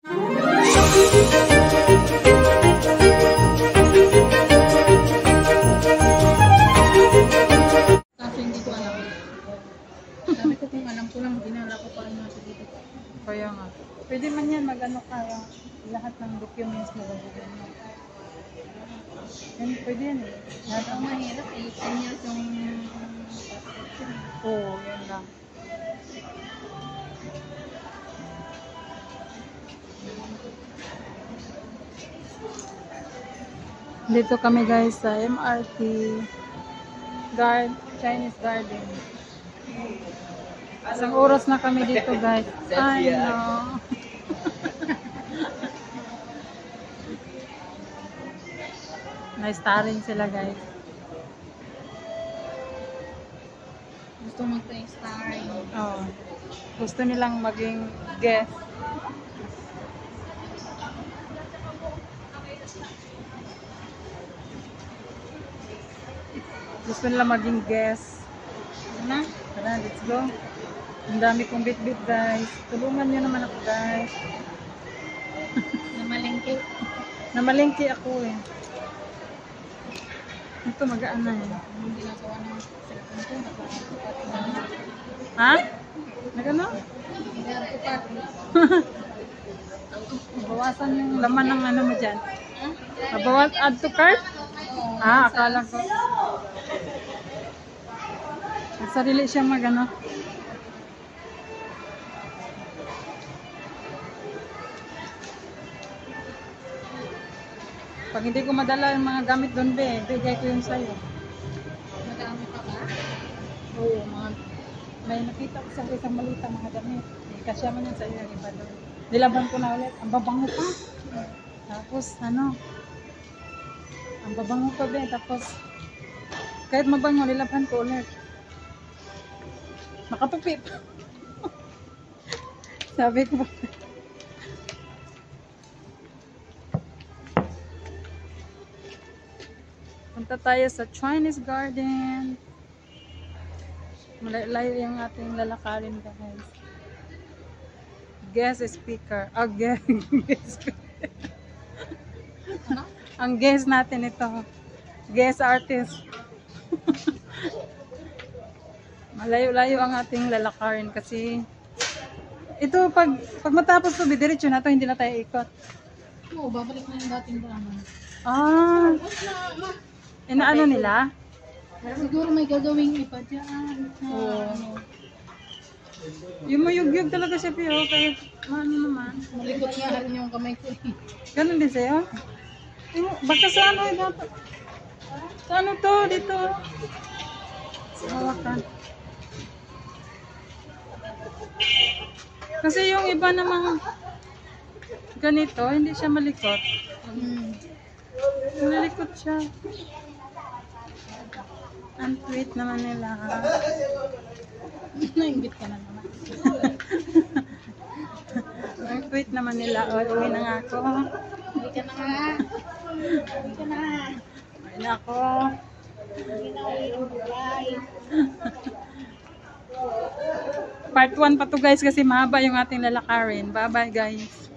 Kasi hindi ko alam. Sabi ko kung alam ko lang, dinala ko pa natin dito. Kaya nga. Pwede man yan, mag-ano kaya lahat ng documents mo gagawin mo. Yan, pwede yan eh. Lahat Ang mahirap eh, 10 years yung Oo, yan lang. Dito kami guys sa MRT Chinese Garden. Isang oras na kami dito guys. Ay no. Na-starring sila guys. gusto mag-starring. Oh. Gusto nilang maging guest. Gusto nila maging guest. Ano? Tara, let's go. Ang dami kong bit-bit guys. Tulungan nyo naman ako guys. Namalingkit. Namalengke ako eh. Ito magaan na eh. Yung ginagawa ng cellphone ko, nagpapatupat na. Ha? Nagano? Nagpapatupat. Bawasan yung laman ng ano mo dyan. Ha? Mabawas add to cart? Oo. Ah, akala ko. Nagsarili siya magano. Pag hindi ko madala yung mga gamit doon, bigay ko yung sa'yo. Madami pa ba? Oo, may nakita ko sa isang malita mga damit. Kasya man yan sa iyo, iba doon. Nilaban ko na ulit. Ang babango pa. Tapos, ano, ang babango pa ba. Tapos, kahit mabango, nilaban ko ulit. Makatupi pa. Sabi ko, punta tayo sa Chinese Garden. Malayo yung ating lalakarin guys. Guest speaker. Oh, guest speaker. Ano? Ang guest natin ito. Guest artist. Malayo-layo ang ating lalakarin kasi ito pag matapos to diretso na to, hindi na tayo ikot. Oo, babalik na yung dating drama. Ah, inaano nila? Siguro may gagawing iba dyan. Oo. Ano, Yung mayugyug talaga siya Pio, kahit ano naman. malikot nga rin yung kamay ko eh. Ganun din sa'yo? Baka sa ano eh, dapat. Sa ano to, dito. Sa hawakan. Kasi yung iba namang ganito, hindi siya malikot. Malikot siya. Ang tweet naman nila. Nainggit ka na naman. Ang tweet naman nila, uwi na nga ako. Uwi ka na nga. Uwi ka na. Uwi na ako. Uwi na uwi. Bye. Part 1 pa to guys kasi mahaba yung ating lalakarin. Bye bye guys.